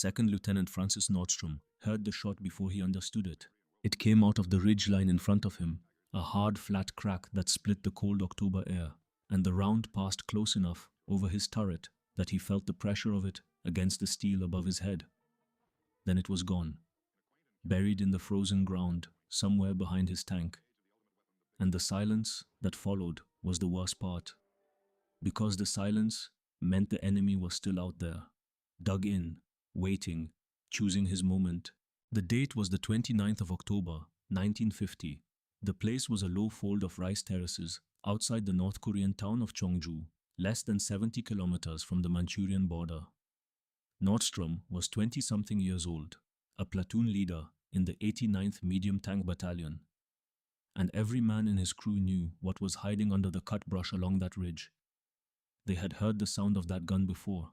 Second Lieutenant Francis Nordstrom heard the shot before he understood it. It came out of the ridge line in front of him, a hard, flat crack that split the cold October air, and the round passed close enough over his turret that he felt the pressure of it against the steel above his head. Then it was gone, buried in the frozen ground somewhere behind his tank. And the silence that followed was the worst part, because the silence meant the enemy was still out there, dug in, waiting, choosing his moment. The date was the 29th of October, 1950. The place was a low fold of rice terraces outside the North Korean town of Cheongju, less than 70 kilometers from the Manchurian border. Nordstrom was 20-something years old, a platoon leader in the 89th Medium Tank Battalion. And every man in his crew knew what was hiding under the cut brush along that ridge. They had heard the sound of that gun before.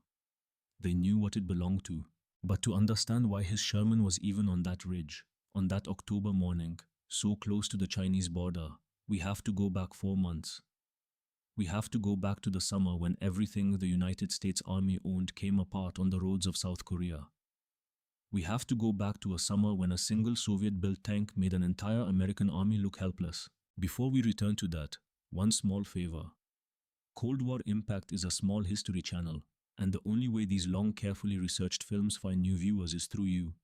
They knew what it belonged to. But to understand why his Sherman was even on that ridge, on that October morning, so close to the Chinese border, we have to go back 4 months. We have to go back to the summer when everything the United States Army owned came apart on the roads of South Korea. We have to go back to a summer when a single Soviet-built tank made an entire American army look helpless. Before we return to that, one small favor. Cold War Impact is a small history channel, and the only way these long, carefully researched films find new viewers is through you.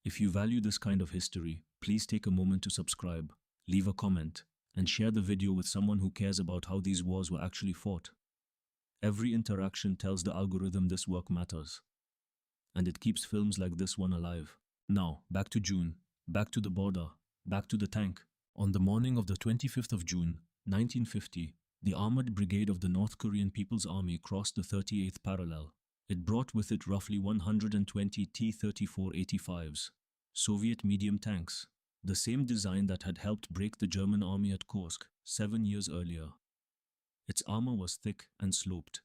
If you value this kind of history, please take a moment to subscribe, leave a comment, and share the video with someone who cares about how these wars were actually fought. Every interaction tells the algorithm this work matters, and it keeps films like this one alive. Now, back to June, back to the border, back to the tank. On the morning of the 25th of June, 1950, the Armored Brigade of the North Korean People's Army crossed the 38th parallel. It brought with it roughly 120 T-34's, Soviet medium tanks, the same design that had helped break the German army at Kursk 7 years earlier. Its armor was thick and sloped.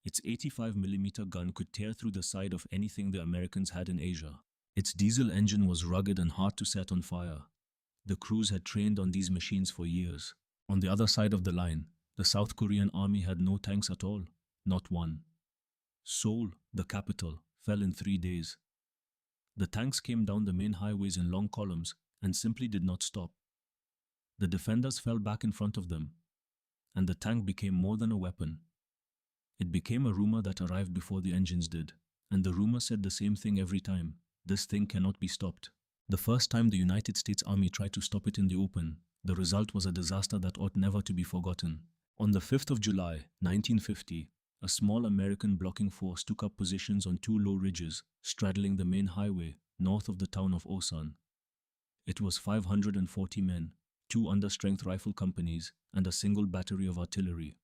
Its 85mm gun could tear through the side of anything the Americans had in Asia. Its diesel engine was rugged and hard to set on fire. The crews had trained on these machines for years. On the other side of the line, the South Korean army had no tanks at all, not one. Seoul, the capital, fell in 3 days. The tanks came down the main highways in long columns and simply did not stop. The defenders fell back in front of them, and the tank became more than a weapon. It became a rumor that arrived before the engines did, and the rumor said the same thing every time: this thing cannot be stopped. The first time the United States Army tried to stop it in the open, the result was a disaster that ought never to be forgotten. On the 5th of July, 1950, a small American blocking force took up positions on 2 low ridges straddling the main highway north of the town of Osan. It was 540 men, 2 understrength rifle companies, and a single battery of artillery,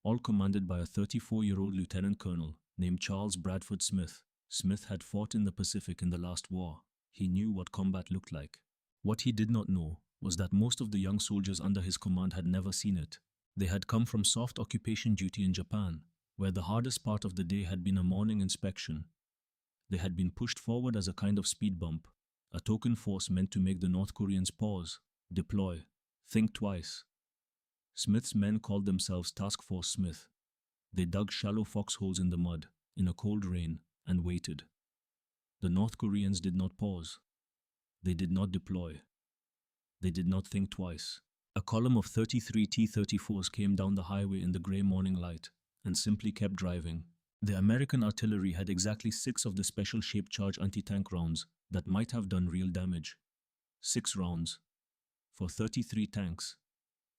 all commanded by a 34-year-old lieutenant colonel named Charles Bradford Smith. Smith had fought in the Pacific in the last war. He knew what combat looked like. What he did not know was that most of the young soldiers under his command had never seen it. They had come from soft occupation duty in Japan, where the hardest part of the day had been a morning inspection. They had been pushed forward as a kind of speed bump, a token force meant to make the North Koreans pause, deploy, think twice. Smith's men called themselves Task Force Smith. They dug shallow foxholes in the mud, in a cold rain, and waited. The North Koreans did not pause. They did not deploy. They did not think twice. A column of 33 T-34's came down the highway in the grey morning light and simply kept driving. The American artillery had exactly 6 of the special shape charge anti-tank rounds that might have done real damage. 6 rounds for 33 tanks.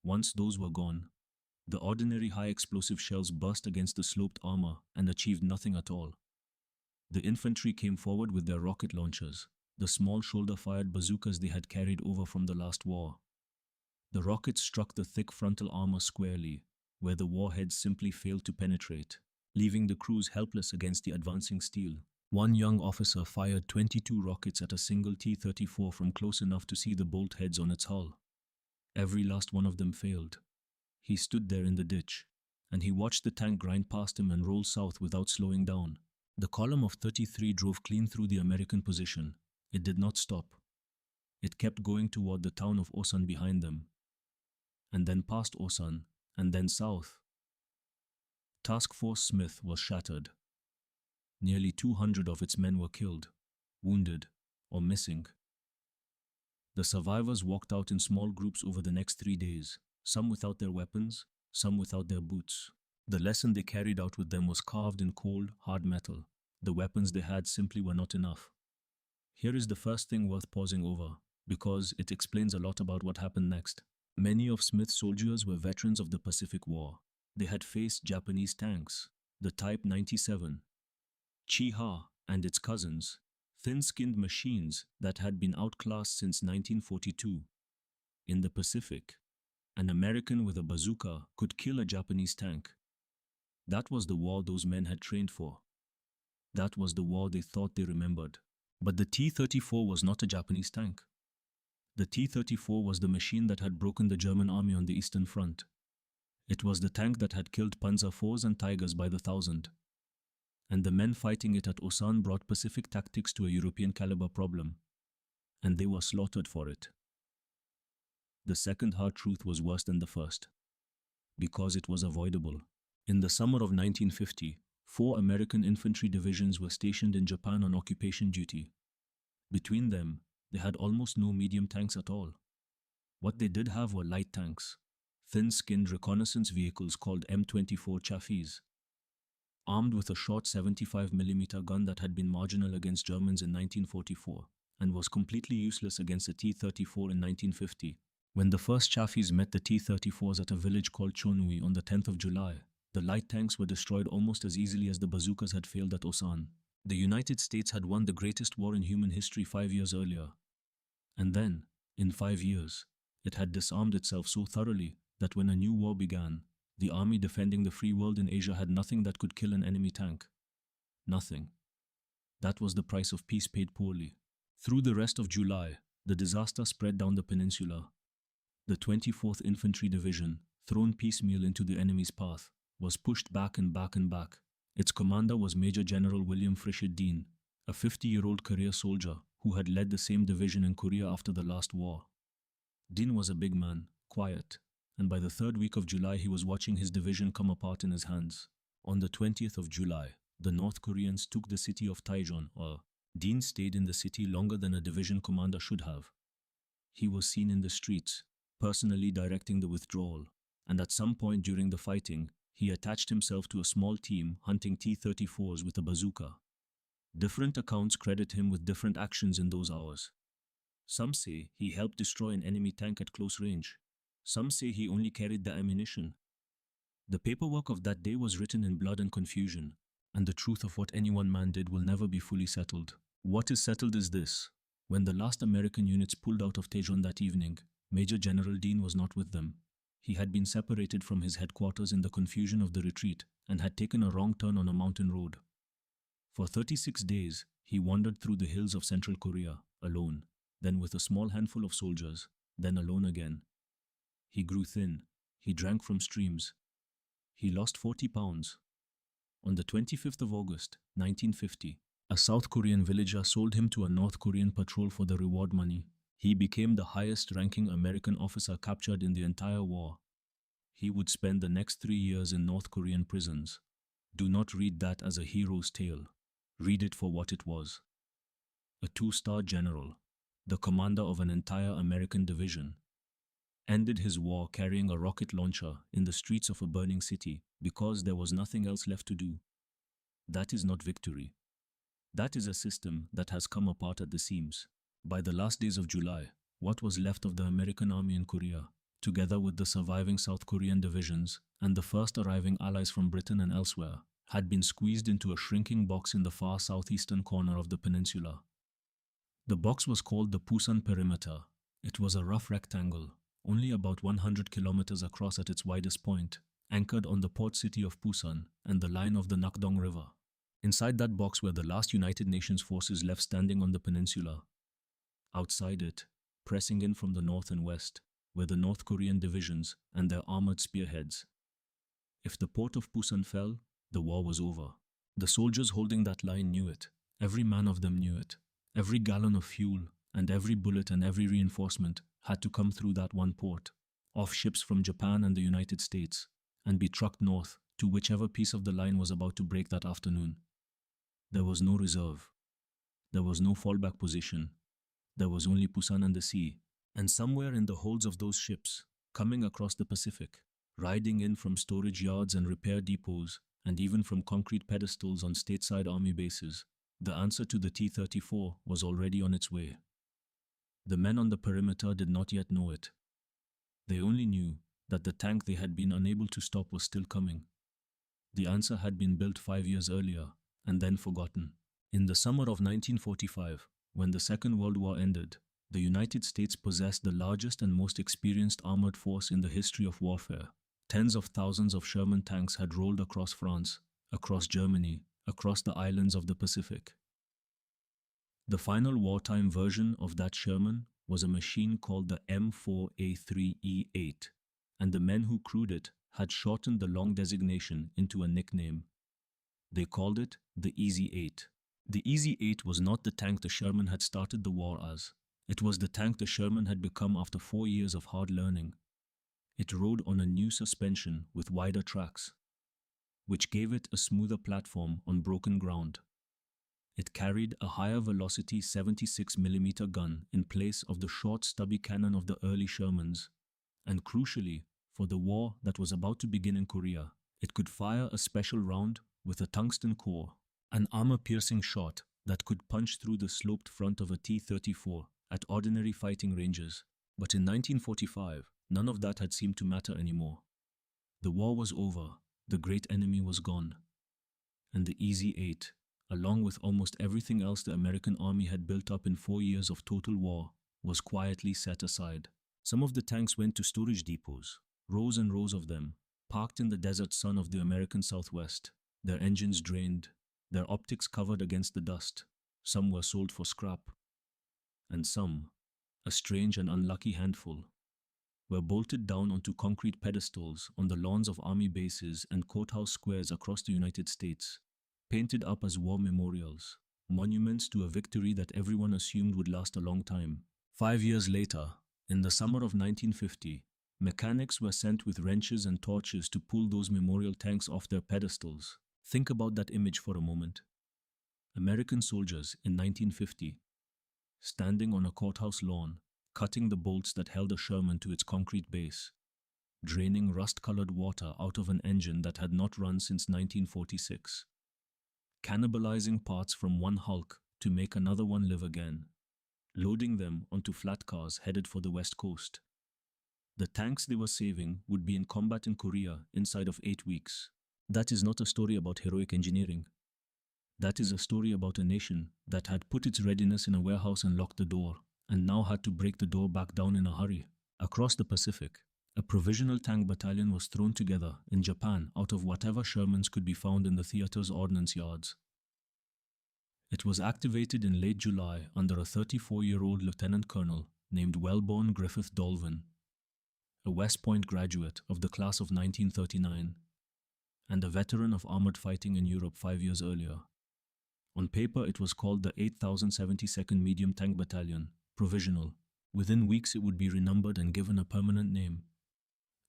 Once those were gone, the ordinary high-explosive shells burst against the sloped armor and achieved nothing at all. The infantry came forward with their rocket launchers, the small shoulder-fired bazookas they had carried over from the last war. The rockets struck the thick frontal armor squarely, where the warheads simply failed to penetrate, leaving the crews helpless against the advancing steel. One young officer fired 22 rockets at a single T-34 from close enough to see the bolt heads on its hull. Every last one of them failed. He stood there in the ditch, and he watched the tank grind past him and roll south without slowing down. The column of 33 drove clean through the American position. It did not stop. It kept going toward the town of Osan behind them, and then past Osan, and then south. Task Force Smith was shattered. Nearly 200 of its men were killed, wounded, or missing. The survivors walked out in small groups over the next 3 days, some without their weapons, some without their boots. The lesson they carried out with them was carved in cold, hard metal. The weapons they had simply were not enough. Here is the first thing worth pausing over, because it explains a lot about what happened next. Many of Smith's soldiers were veterans of the Pacific War. They had faced Japanese tanks, the Type 97, Chi-Ha and its cousins, thin-skinned machines that had been outclassed since 1942. In the Pacific, an American with a bazooka could kill a Japanese tank. That was the war those men had trained for. That was the war they thought they remembered. But the T-34 was not a Japanese tank. The T-34 was the machine that had broken the German army on the Eastern Front. It was the tank that had killed Panzer IVs and Tigers by the thousand. And the men fighting it at Osan brought Pacific tactics to a European caliber problem. And they were slaughtered for it. The second hard truth was worse than the first. Because it was avoidable. In the summer of 1950, 4 American infantry divisions were stationed in Japan on occupation duty. Between them, they had almost no medium tanks at all. What they did have were light tanks, thin-skinned reconnaissance vehicles called M24 Chaffees, armed with a short 75mm gun that had been marginal against Germans in 1944 and was completely useless against the T-34 in 1950. When the first Chaffees met the T-34s at a village called Chonui on the 10th of July, the light tanks were destroyed almost as easily as the bazookas had failed at Osan. The United States had won the greatest war in human history 5 years earlier. And then, in 5 years, it had disarmed itself so thoroughly that when a new war began, the army defending the free world in Asia had nothing that could kill an enemy tank. Nothing. That was the price of peace paid poorly. Through the rest of July, the disaster spread down the peninsula. The 24th Infantry Division, thrown piecemeal into the enemy's path, was pushed back and back and back. Its commander was Major General William Frishett Dean, a 50-year-old career soldier who had led the same division in Korea after the last war. Dean was a big man, quiet, and by the 3rd week of July he was watching his division come apart in his hands. On the 20th of July, the North Koreans took the city of Taijon, Dean stayed in the city longer than a division commander should have. He was seen in the streets, personally directing the withdrawal, and at some point during the fighting, he attached himself to a small team hunting T-34s with a bazooka. Different accounts credit him with different actions in those hours. Some say he helped destroy an enemy tank at close range. Some say he only carried the ammunition. The paperwork of that day was written in blood and confusion, and the truth of what any one man did will never be fully settled. What is settled is this: when the last American units pulled out of Taijon that evening, Major General Dean was not with them. He had been separated from his headquarters in the confusion of the retreat and had taken a wrong turn on a mountain road. For 36 days, he wandered through the hills of Central Korea, alone, then with a small handful of soldiers, then alone again. He grew thin. He drank from streams. He lost 40 pounds. On the 25th of August, 1950, a South Korean villager sold him to a North Korean patrol for the reward money. He became the highest-ranking American officer captured in the entire war. He would spend the next 3 years in North Korean prisons. Do not read that as a hero's tale. Read it for what it was. A 2-star general, the commander of an entire American division, ended his war carrying a rocket launcher in the streets of a burning city because there was nothing else left to do. That is not victory. That is a system that has come apart at the seams. By the last days of July, what was left of the American army in Korea, together with the surviving South Korean divisions and the first arriving allies from Britain and elsewhere, had been squeezed into a shrinking box in the far southeastern corner of the peninsula. The box was called the Pusan Perimeter. It was a rough rectangle, only about 100 kilometers across at its widest point, anchored on the port city of Pusan and the line of the Nakdong River. Inside that box were the last United Nations forces left standing on the peninsula. Outside it, pressing in from the north and west, were the North Korean divisions and their armored spearheads. If the port of Pusan fell, the war was over. The soldiers holding that line knew it. Every man of them knew it. Every gallon of fuel and every bullet and every reinforcement had to come through that one port, off ships from Japan and the United States, and be trucked north to whichever piece of the line was about to break that afternoon. There was no reserve. There was no fallback position. There was only Busan and the sea. And somewhere in the holds of those ships, coming across the Pacific, riding in from storage yards and repair depots, and even from concrete pedestals on stateside army bases, the answer to the T-34 was already on its way. The men on the perimeter did not yet know it. They only knew that the tank they had been unable to stop was still coming. The answer had been built 5 years earlier, and then forgotten. In the summer of 1945, when the Second World War ended, the United States possessed the largest and most experienced armored force in the history of warfare. Tens of thousands of Sherman tanks had rolled across France, across Germany, across the islands of the Pacific. The final wartime version of that Sherman was a machine called the M4A3E8, and the men who crewed it had shortened the long designation into a nickname. They called it the Easy 8. The Easy 8 was not the tank the Sherman had started the war as. It was the tank the Sherman had become after 4 years of hard learning. It rode on a new suspension with wider tracks, which gave it a smoother platform on broken ground. It carried a higher velocity 76mm gun in place of the short stubby cannon of the early Shermans, and crucially, for the war that was about to begin in Korea, it could fire a special round with a tungsten core, an armor-piercing shot that could punch through the sloped front of a T-34 at ordinary fighting ranges. But in 1945, none of that had seemed to matter anymore. The war was over, the great enemy was gone, and the Easy 8, along with almost everything else the American army had built up in 4 years of total war, was quietly set aside. Some of the tanks went to storage depots, rows and rows of them, parked in the desert sun of the American Southwest, their engines drained, their optics covered against the dust. Some were sold for scrap, and some, a strange and unlucky handful, were bolted down onto concrete pedestals on the lawns of army bases and courthouse squares across the United States, painted up as war memorials, monuments to a victory that everyone assumed would last a long time. 5 years later, in the summer of 1950, mechanics were sent with wrenches and torches to pull those memorial tanks off their pedestals. Think about that image for a moment. American soldiers in 1950, standing on a courthouse lawn, cutting the bolts that held a Sherman to its concrete base, draining rust-colored water out of an engine that had not run since 1946, cannibalizing parts from one hulk to make another one live again, loading them onto flat cars headed for the West Coast. The tanks they were saving would be in combat in Korea inside of 8 weeks. That is not a story about heroic engineering. That is a story about a nation that had put its readiness in a warehouse and locked the door, and now had to break the door back down in a hurry. Across the Pacific, a provisional tank battalion was thrown together in Japan out of whatever Shermans could be found in the theater's ordnance yards. It was activated in late July under a 34-year-old lieutenant colonel named Wellborn Griffith Dolvin, a West Point graduate of the class of 1939, and a veteran of armored fighting in Europe 5 years earlier. On paper, it was called the 8072nd Medium Tank Battalion, provisional. Within weeks, it would be renumbered and given a permanent name.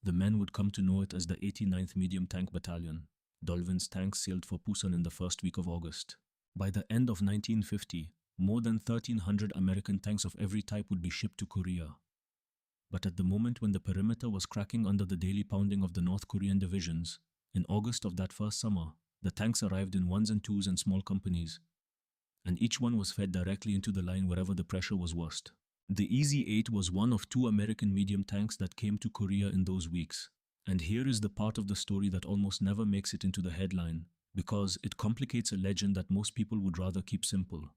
The men would come to know it as the 89th Medium Tank Battalion. Dolvin's tanks sailed for Busan in the first week of August. By the end of 1950, more than 1,300 American tanks of every type would be shipped to Korea. But at the moment when the perimeter was cracking under the daily pounding of the North Korean divisions, in August of that first summer, the tanks arrived in ones and twos and small companies, and each one was fed directly into the line wherever the pressure was worst. The Easy 8 was one of 2 American medium tanks that came to Korea in those weeks. And here is the part of the story that almost never makes it into the headline, because it complicates a legend that most people would rather keep simple.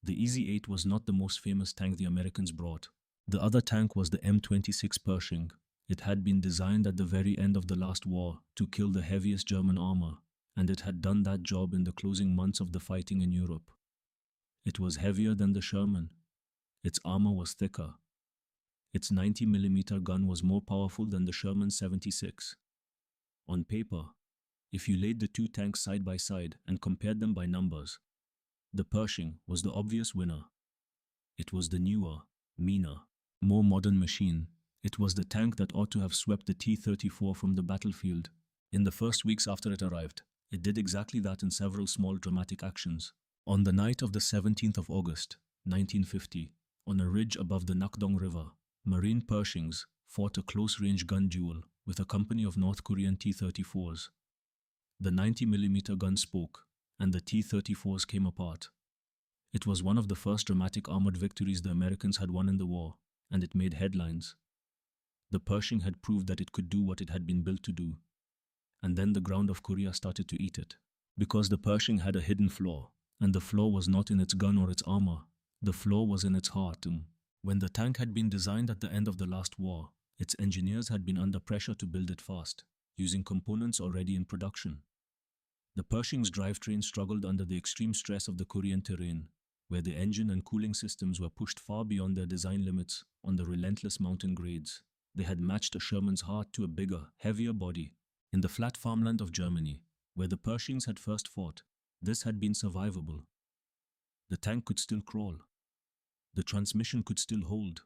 The Easy 8 was not the most famous tank the Americans brought. The other tank was the M26 Pershing. It had been designed at the very end of the last war to kill the heaviest German armor, and it had done that job in the closing months of the fighting in Europe. It was heavier than the Sherman. Its armor was thicker. Its 90mm gun was more powerful than the Sherman 76. On paper, if you laid the 2 tanks side by side and compared them by numbers, the Pershing was the obvious winner. It was the newer, meaner, more modern machine. It was the tank that ought to have swept the T-34 from the battlefield. In the first weeks after it arrived, It did exactly that in several small dramatic actions. On the night of the 17th of August, 1950, on a ridge above the Nakdong River, Marine Pershings fought a close-range gun duel with a company of North Korean T-34's. The 90mm gun spoke, and the T-34's came apart. It was one of the first dramatic armored victories the Americans had won in the war, and it made headlines. The Pershing had proved that it could do what it had been built to do. And then the ground of Korea started to eat it. Because the Pershing had a hidden flaw, and the flaw was not in its gun or its armor. The flaw was in its heart. When the tank had been designed at the end of the last war, its engineers had been under pressure to build it fast, using components already in production. The Pershing's drivetrain struggled under the extreme stress of the Korean terrain, where the engine and cooling systems were pushed far beyond their design limits on the relentless mountain grades. They had matched a Sherman's heart to a bigger, heavier body. In the flat farmland of Germany, where the Pershings had first fought, this had been survivable. The tank could still crawl. The transmission could still hold.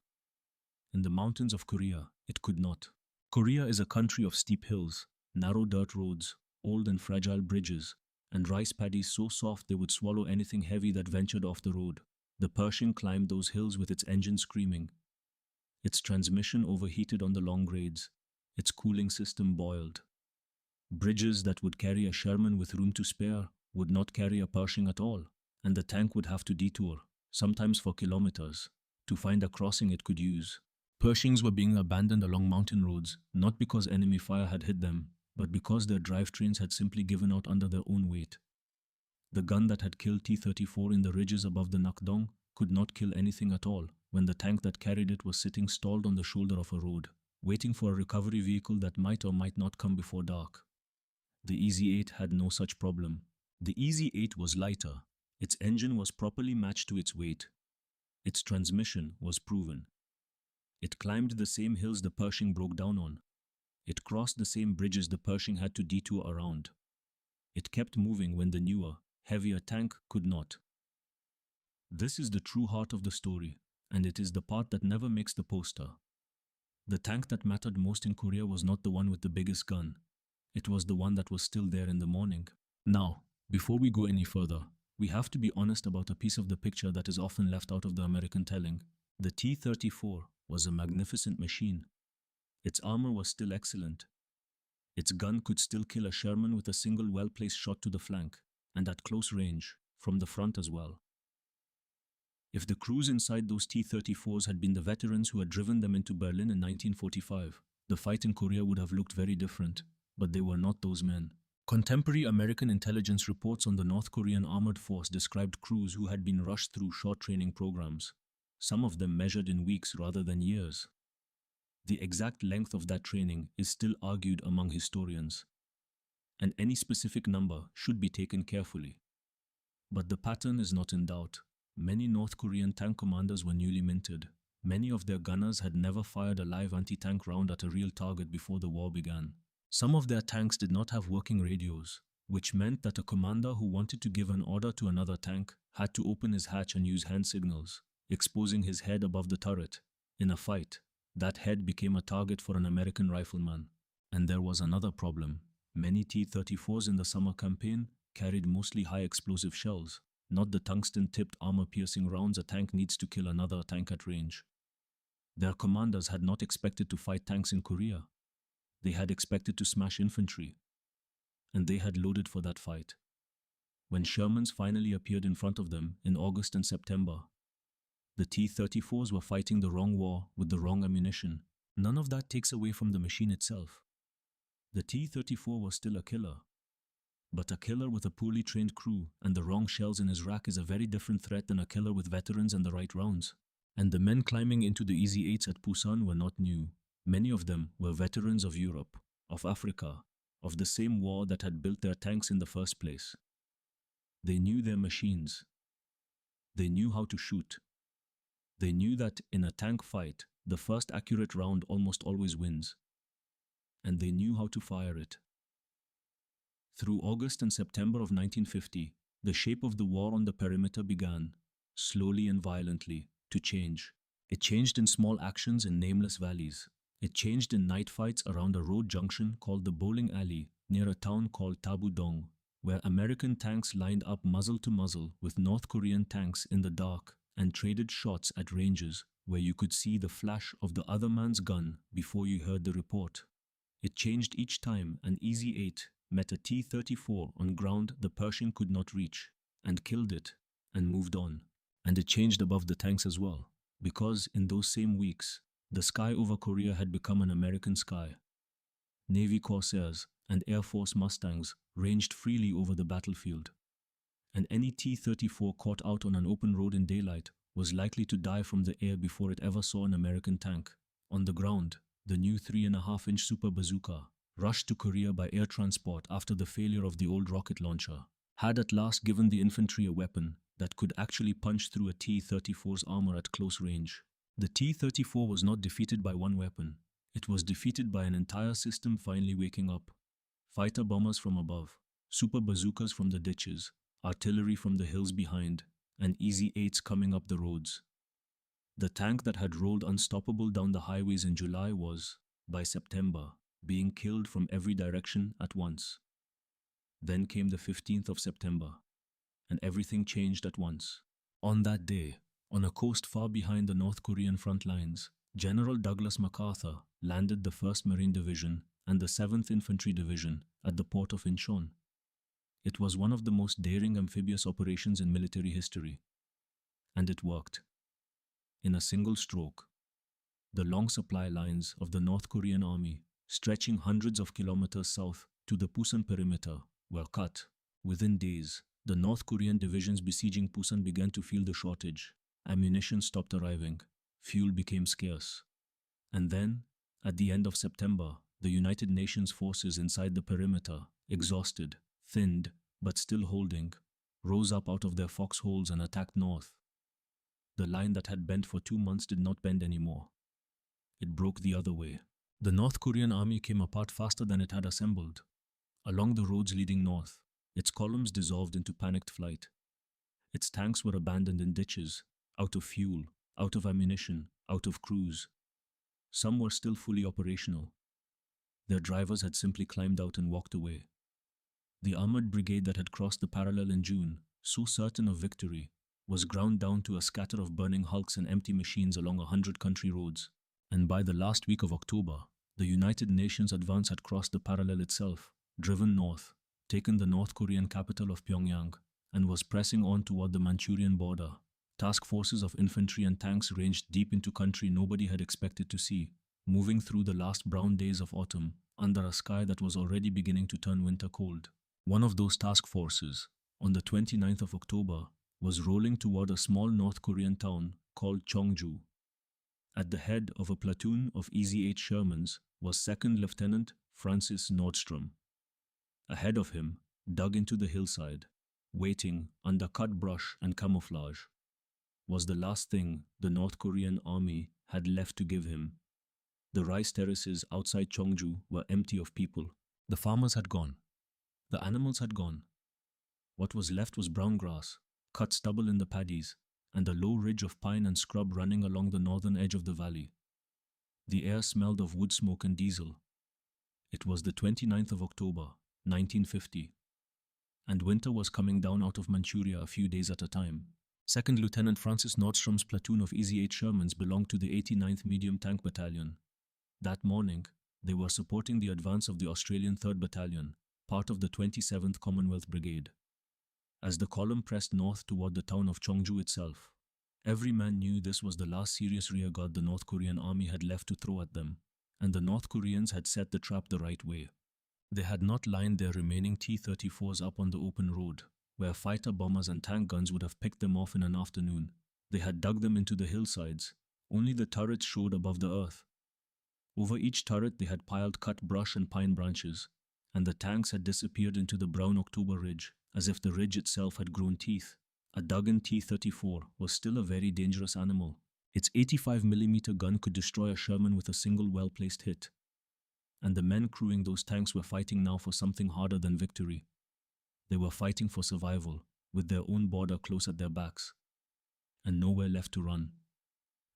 In the mountains of Korea, it could not. Korea is a country of steep hills, narrow dirt roads, old and fragile bridges, and rice paddies so soft they would swallow anything heavy that ventured off the road. The Pershing climbed those hills with its engine screaming. Its transmission overheated on the long grades. Its cooling system boiled. Bridges that would carry a Sherman with room to spare would not carry a Pershing at all, and the tank would have to detour, sometimes for kilometers, to find a crossing it could use. Pershings were being abandoned along mountain roads, not because enemy fire had hit them, but because their drivetrains had simply given out under their own weight. The gun that had killed T-34 in the ridges above the Nakdong could not kill anything at all when the tank that carried it was sitting stalled on the shoulder of a road, waiting for a recovery vehicle that might or might not come before dark. The EZ-8 had no such problem. The EZ-8 was lighter. Its engine was properly matched to its weight. Its transmission was proven. It climbed the same hills the Pershing broke down on. It crossed the same bridges the Pershing had to detour around. It kept moving when the newer, heavier tank could not. This is the true heart of the story, and it is the part that never makes the poster. The tank that mattered most in Korea was not the one with the biggest gun. It was the one that was still there in the morning. Now, before we go any further, we have to be honest about a piece of the picture that is often left out of the American telling. The T-34 was a magnificent machine. Its armor was still excellent. Its gun could still kill a Sherman with a single well-placed shot to the flank, and at close range, from the front as well. If the crews inside those T-34's had been the veterans who had driven them into Berlin in 1945, the fight in Korea would have looked very different. But they were not those men. Contemporary American intelligence reports on the North Korean armored force described crews who had been rushed through short training programs, some of them measured in weeks rather than years. The exact length of that training is still argued among historians, and any specific number should be taken carefully. But the pattern is not in doubt. Many North Korean tank commanders were newly minted. Many of their gunners had never fired a live anti-tank round at a real target before the war began. Some of their tanks did not have working radios, which meant that a commander who wanted to give an order to another tank had to open his hatch and use hand signals, exposing his head above the turret. In a fight, that head became a target for an American rifleman. And there was another problem. Many T-34's in the summer campaign carried mostly high explosive shells, not the tungsten-tipped armor-piercing rounds a tank needs to kill another tank at range. Their commanders had not expected to fight tanks in Korea. They had expected to smash infantry, and they had loaded for that fight. When Shermans finally appeared in front of them in August and September, the T-34's were fighting the wrong war with the wrong ammunition. None of that takes away from the machine itself. The T-34 was still a killer, but a killer with a poorly trained crew and the wrong shells in his rack is a very different threat than a killer with veterans and the right rounds. And the men climbing into the EZ-8s at Busan were not new. Many of them were veterans of Europe, of Africa, of the same war that had built their tanks in the first place. They knew their machines. They knew how to shoot. They knew that in a tank fight, the first accurate round almost always wins. And they knew how to fire it. Through August and September of 1950, the shape of the war on the perimeter began, slowly and violently, to change. It changed in small actions in nameless valleys. It changed in night fights around a road junction called the Bowling Alley near a town called Tabudong. where American tanks lined up muzzle to muzzle with North Korean tanks in the dark and traded shots at ranges where you could see the flash of the other man's gun before you heard the report. It changed each time an EZ-8 met a T-34 on ground the Pershing could not reach, and killed it, and moved on. And it changed above the tanks as well, because in those same weeks, the sky over Korea had become an American sky. Navy Corsairs and Air Force Mustangs ranged freely over the battlefield, and any T-34 caught out on an open road in daylight was likely to die from the air before it ever saw an American tank. On the ground, the new 3.5-inch Super Bazooka, rushed to Korea by air transport after the failure of the old rocket launcher, had at last given the infantry a weapon that could actually punch through a T-34's armor at close range. The T-34 was not defeated by one weapon. It was defeated by an entire system finally waking up. Fighter bombers from above, super bazookas from the ditches, artillery from the hills behind, and EZ-8s coming up the roads. The tank that had rolled unstoppable down the highways in July was, by September, being killed from every direction at once. Then came the 15th of September, and everything changed at once. On that day, on a coast far behind the North Korean front lines, General Douglas MacArthur landed the 1st Marine Division and the 7th Infantry Division at the port of Incheon. It was one of the most daring amphibious operations in military history. And it worked. In a single stroke, the long supply lines of the North Korean army, stretching hundreds of kilometers south to the Pusan perimeter, were cut. Within days, the North Korean divisions besieging Pusan began to feel the shortage. Ammunition stopped arriving. Fuel became scarce. And then, at the end of September, the United Nations forces inside the perimeter, exhausted, thinned, but still holding, rose up out of their foxholes and attacked north. The line that had bent for 2 months did not bend anymore. It broke the other way. The North Korean army came apart faster than it had assembled. Along the roads leading north, its columns dissolved into panicked flight. Its tanks were abandoned in ditches, out of fuel, out of ammunition, out of crews. Some were still fully operational. Their drivers had simply climbed out and walked away. The armored brigade that had crossed the parallel in June, so certain of victory, was ground down to a scatter of burning hulks and empty machines along 100 country roads. And by the last week of October, the United Nations advance had crossed the parallel itself, driven north, taken the North Korean capital of Pyongyang, and was pressing on toward the Manchurian border. Task forces of infantry and tanks ranged deep into country nobody had expected to see, moving through the last brown days of autumn, under a sky that was already beginning to turn winter cold. One of those task forces, on the 29th of October, was rolling toward a small North Korean town called Cheongju. At the head of a platoon of EZ-8 Shermans was 2nd Lieutenant Francis Nordstrom. Ahead of him, dug into the hillside, waiting under cut brush and camouflage, was the last thing the North Korean army had left to give him. The rice terraces outside Cheongju were empty of people. The farmers had gone. The animals had gone. What was left was brown grass, cut stubble in the paddies, and a low ridge of pine and scrub running along the northern edge of the valley. The air smelled of wood smoke and diesel. It was the 29th of October, 1950, and winter was coming down out of Manchuria a few days at a time. 2nd Lieutenant Francis Nordstrom's platoon of EZ-8 Shermans belonged to the 89th Medium Tank Battalion. That morning, they were supporting the advance of the Australian 3rd Battalion, part of the 27th Commonwealth Brigade. As the column pressed north toward the town of Cheongju itself, every man knew this was the last serious rearguard the North Korean army had left to throw at them, and the North Koreans had set the trap the right way. They had not lined their remaining T-34s up on the open road, where fighter bombers and tank guns would have picked them off in an afternoon. They had dug them into the hillsides. Only the turrets showed above the earth. Over each turret they had piled cut brush and pine branches, and the tanks had disappeared into the brown October ridge, as if the ridge itself had grown teeth. A dug-in T-34 was still a very dangerous animal. Its 85mm gun could destroy a Sherman with a single well-placed hit. And the men crewing those tanks were fighting now for something harder than victory. They were fighting for survival, with their own border close at their backs, and nowhere left to run.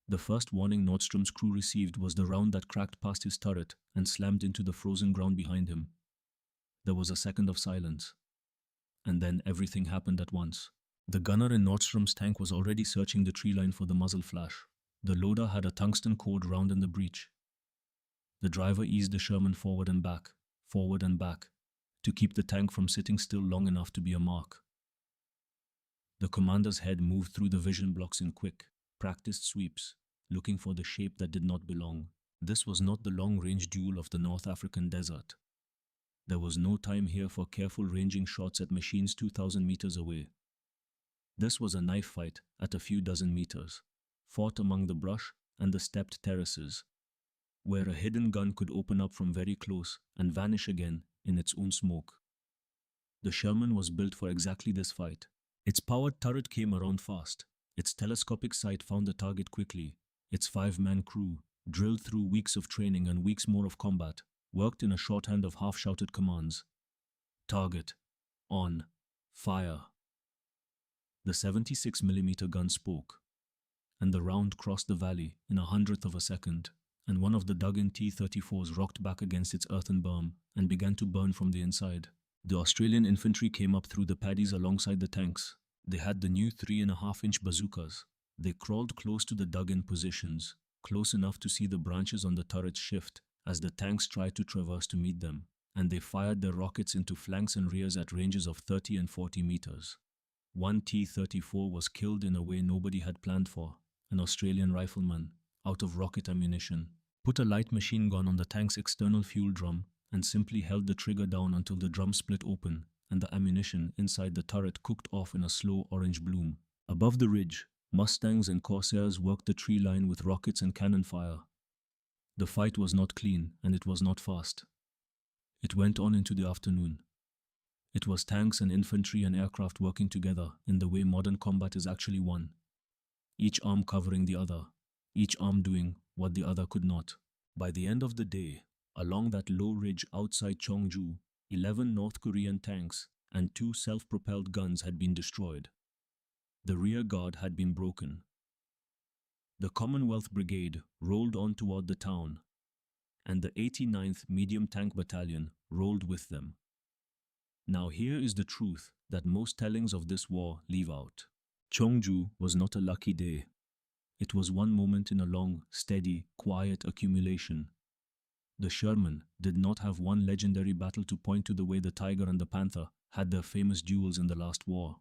The first warning Nordstrom's crew received was the round that cracked past his turret and slammed into the frozen ground behind him. There was a second of silence. and then everything happened at once. The gunner in Nordstrom's tank was already searching the tree line for the muzzle flash. The loader had a tungsten cord round in the breech. The driver eased the Sherman forward and back, to keep the tank from sitting still long enough to be a mark. The commander's head moved through the vision blocks in quick, practiced sweeps, looking for the shape that did not belong. This was not the long-range duel of the North African desert. There was no time here for careful ranging shots at machines 2,000 meters away. This was a knife fight at a few dozen meters, fought among the brush and the stepped terraces, where a hidden gun could open up from very close and vanish again in its own smoke. The Sherman was built for exactly this fight. Its powered turret came around fast. Its telescopic sight found the target quickly. Its 5-man crew, drilled through weeks of training and weeks more of combat, worked in a shorthand of half-shouted commands. Target. On. Fire. The 76mm gun spoke, and the round crossed the valley in 1/100th of a second, and one of the dug-in T-34's rocked back against its earthen berm and began to burn from the inside. The Australian infantry came up through the paddies alongside the tanks. They had the new 3.5-inch bazookas. They crawled close to the dug-in positions, close enough to see the branches on the turrets shift as the tanks tried to traverse to meet them, and they fired their rockets into flanks and rears at ranges of 30 and 40 meters. One T-34 was killed in a way nobody had planned for. An Australian rifleman, out of rocket ammunition, put a light machine gun on the tank's external fuel drum and simply held the trigger down until the drum split open and the ammunition inside the turret cooked off in a slow orange bloom. Above the ridge, Mustangs and Corsairs worked the tree line with rockets and cannon fire. The fight was not clean and it was not fast. It went on into the afternoon. It was tanks and infantry and aircraft working together in the way modern combat is actually won. Each arm covering the other, each arm doing what the other could not. By the end of the day, along that low ridge outside Cheongju, 11 North Korean tanks and 2 self-propelled guns had been destroyed. The rear guard had been broken. The Commonwealth Brigade rolled on toward the town, and the 89th Medium Tank Battalion rolled with them. Now here is the truth that most tellings of this war leave out. Cheongju was not a lucky day. It was one moment in a long, steady, quiet accumulation. The Sherman did not have one legendary battle to point to the way the Tiger and the Panther had their famous duels in the last war.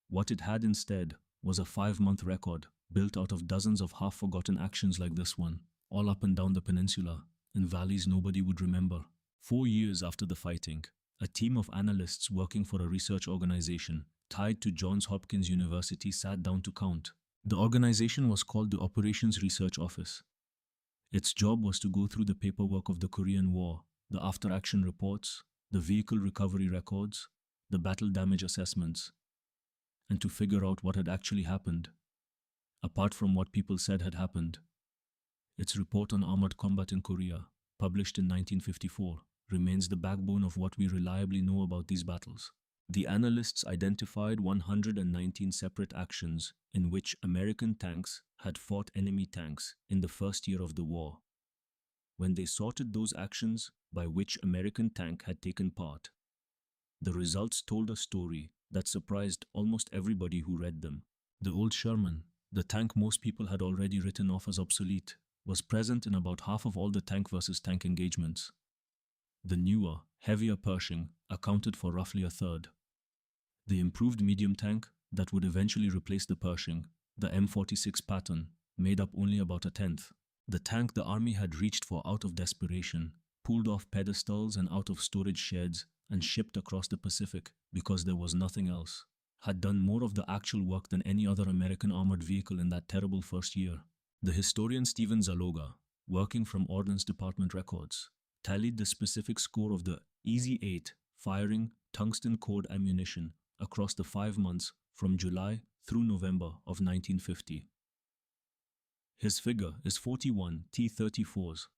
What it had instead was a 5-month record built out of dozens of half-forgotten actions like this one, all up and down the peninsula, in valleys nobody would remember. 4 years after the fighting, a team of analysts working for a research organization tied to Johns Hopkins University sat down to count. The organization was called the Operations Research Office. Its job was to go through the paperwork of the Korean War, the after-action reports, the vehicle recovery records, the battle damage assessments, and to figure out what had actually happened, apart from what people said had happened. Its report on armored combat in Korea, published in 1954, remains the backbone of what we reliably know about these battles. The analysts identified 119 separate actions in which American tanks had fought enemy tanks in the first year of the war. When they sorted those actions by which American tank had taken part, the results told a story that surprised almost everybody who read them. The old Sherman, the tank most people had already written off as obsolete, was present in about half of all the tank versus tank engagements. The newer, heavier Pershing accounted for roughly a third. The improved medium tank that would eventually replace the Pershing, the M46 pattern, made up only about a tenth. The tank the army had reached for out of desperation, pulled off pedestals and out of storage sheds and shipped across the Pacific because there was nothing else, had done more of the actual work than any other American armored vehicle in that terrible first year. The historian Stephen Zaloga, working from Ordnance Department records, tallied the specific score of the Easy-8 firing tungsten cord ammunition across the 5 months from July through November of 1950. His figure is 41 T-34's,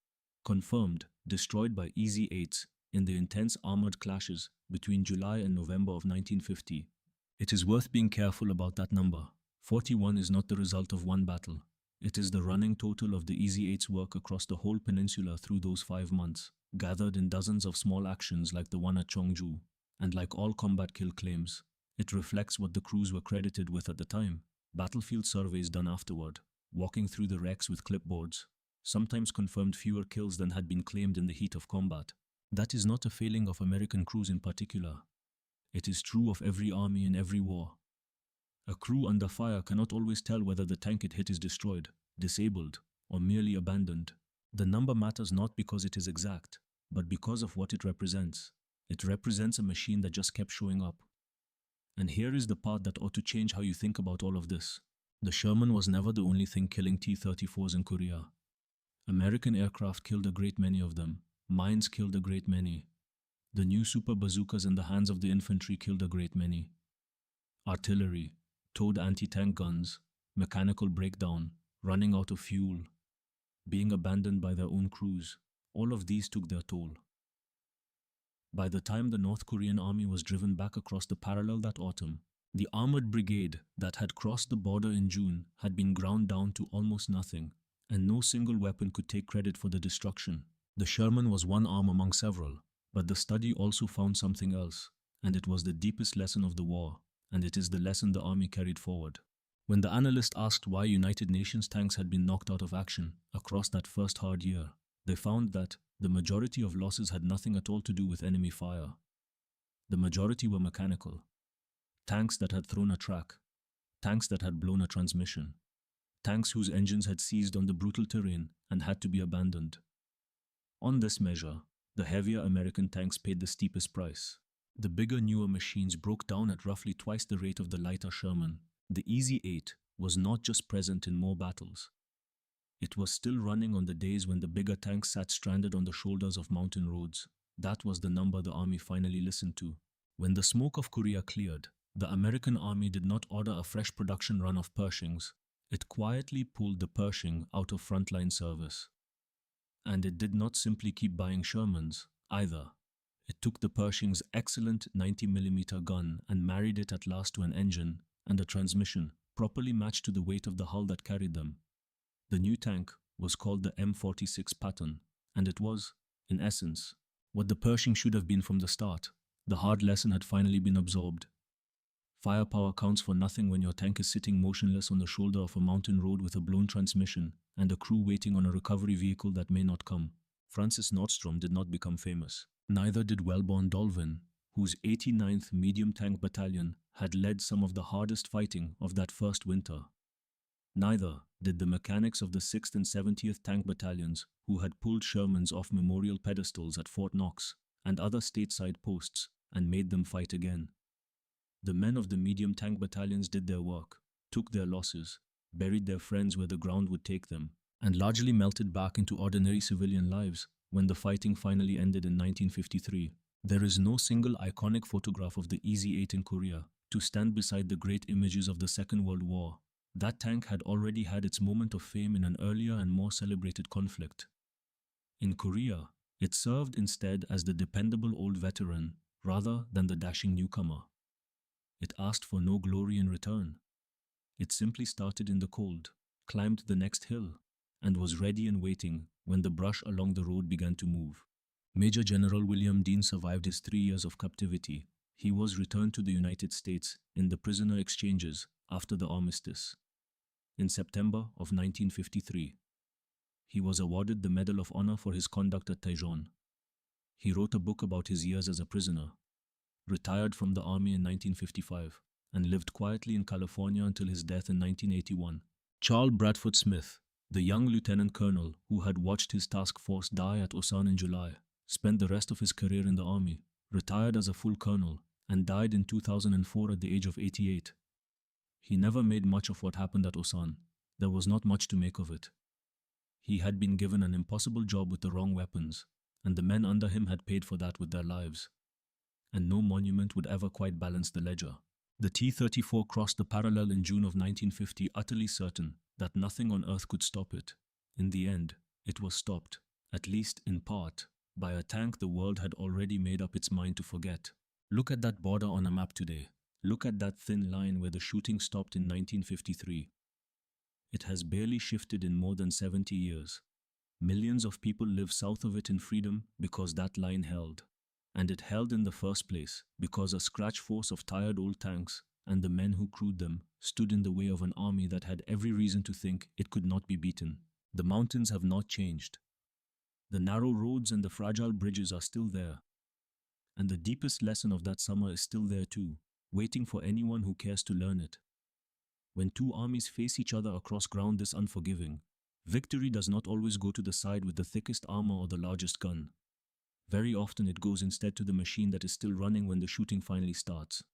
confirmed destroyed by Easy-8s in the intense armored clashes between July and November of 1950. It is worth being careful about that number. 41 is not the result of one battle. It is the running total of the Easy-8's work across the whole peninsula through those 5 months, gathered in dozens of small actions like the one at Cheongju. And like all combat kill claims, it reflects what the crews were credited with at the time. Battlefield surveys done afterward, walking through the wrecks with clipboards, sometimes confirmed fewer kills than had been claimed in the heat of combat. That is not a failing of American crews in particular. It is true of every army in every war. A crew under fire cannot always tell whether the tank it hit is destroyed, disabled, or merely abandoned. The number matters not because it is exact, but because of what it represents. It represents a machine that just kept showing up. And here is the part that ought to change how you think about all of this. The Sherman was never the only thing killing T-34's in Korea. American aircraft killed a great many of them. Mines killed a great many. The new super bazookas in the hands of the infantry killed a great many. Artillery, towed anti-tank guns, mechanical breakdown, running out of fuel, being abandoned by their own crews, all of these took their toll. By the time the North Korean army was driven back across the parallel that autumn, the armored brigade that had crossed the border in June had been ground down to almost nothing, and no single weapon could take credit for the destruction. The Sherman was one arm among several, but the study also found something else, and it was the deepest lesson of the war, and it is the lesson the army carried forward. When the analyst asked why United Nations tanks had been knocked out of action across that first hard year, they found that the majority of losses had nothing at all to do with enemy fire. The majority were mechanical. Tanks that had thrown a track, tanks that had blown a transmission, tanks whose engines had seized on the brutal terrain and had to be abandoned. On this measure, the heavier American tanks paid the steepest price. The bigger, newer machines broke down at roughly twice the rate of the lighter Sherman. The Easy-8 was not just present in more battles. It was still running on the days when the bigger tanks sat stranded on the shoulders of mountain roads. That was the number the army finally listened to. When the smoke of Korea cleared, the American army did not order a fresh production run of Pershings. It quietly pulled the Pershing out of frontline service. And it did not simply keep buying Shermans, either. It took the Pershing's excellent 90mm gun and married it at last to an engine and a transmission properly matched to the weight of the hull that carried them. The new tank was called the M46 Patton, and it was, in essence, what the Pershing should have been from the start. The hard lesson had finally been absorbed. Firepower counts for nothing when your tank is sitting motionless on the shoulder of a mountain road with a blown transmission and a crew waiting on a recovery vehicle that may not come. Francis Nordstrom did not become famous. Neither did Wellborn Dolvin, whose 89th Medium Tank Battalion had led some of the hardest fighting of that first winter. Neither did the mechanics of the 6th and 70th Tank Battalions, who had pulled Shermans off memorial pedestals at Fort Knox and other stateside posts and made them fight again. The men of the medium tank battalions did their work, took their losses, buried their friends where the ground would take them, and largely melted back into ordinary civilian lives when the fighting finally ended in 1953. There is no single iconic photograph of the Easy-8 in Korea to stand beside the great images of the Second World War. That tank had already had its moment of fame in an earlier and more celebrated conflict. In Korea, it served instead as the dependable old veteran rather than the dashing newcomer. It asked for no glory in return. It simply started in the cold, climbed the next hill, and was ready and waiting when the brush along the road began to move. Major General William Dean survived his 3 years of captivity. He was returned to the United States in the prisoner exchanges after the armistice. In September of 1953, he was awarded the Medal of Honor for his conduct at Daejeon. He wrote a book about his years as a prisoner, retired from the army in 1955, and lived quietly in California until his death in 1981. Charles Bradford Smith, the young lieutenant colonel who had watched his task force die at Osan in July, spent the rest of his career in the army, retired as a full colonel, and died in 2004 at the age of 88. He never made much of what happened at Osan. There was not much to make of it. He had been given an impossible job with the wrong weapons, and the men under him had paid for that with their lives. And no monument would ever quite balance the ledger. The T-34 crossed the parallel in June of 1950, utterly certain that nothing on earth could stop it. In the end, it was stopped, at least in part, by a tank the world had already made up its mind to forget. Look at that border on a map today. Look at that thin line where the shooting stopped in 1953. It has barely shifted in more than 70 years. Millions of people live south of it in freedom because that line held. And it held in the first place because a scratch force of tired old tanks and the men who crewed them stood in the way of an army that had every reason to think it could not be beaten. The mountains have not changed. The narrow roads and the fragile bridges are still there. And the deepest lesson of that summer is still there too, waiting for anyone who cares to learn it. When two armies face each other across ground this unforgiving, victory does not always go to the side with the thickest armor or the largest gun. Very often it goes instead to the machine that is still running when the shooting finally starts.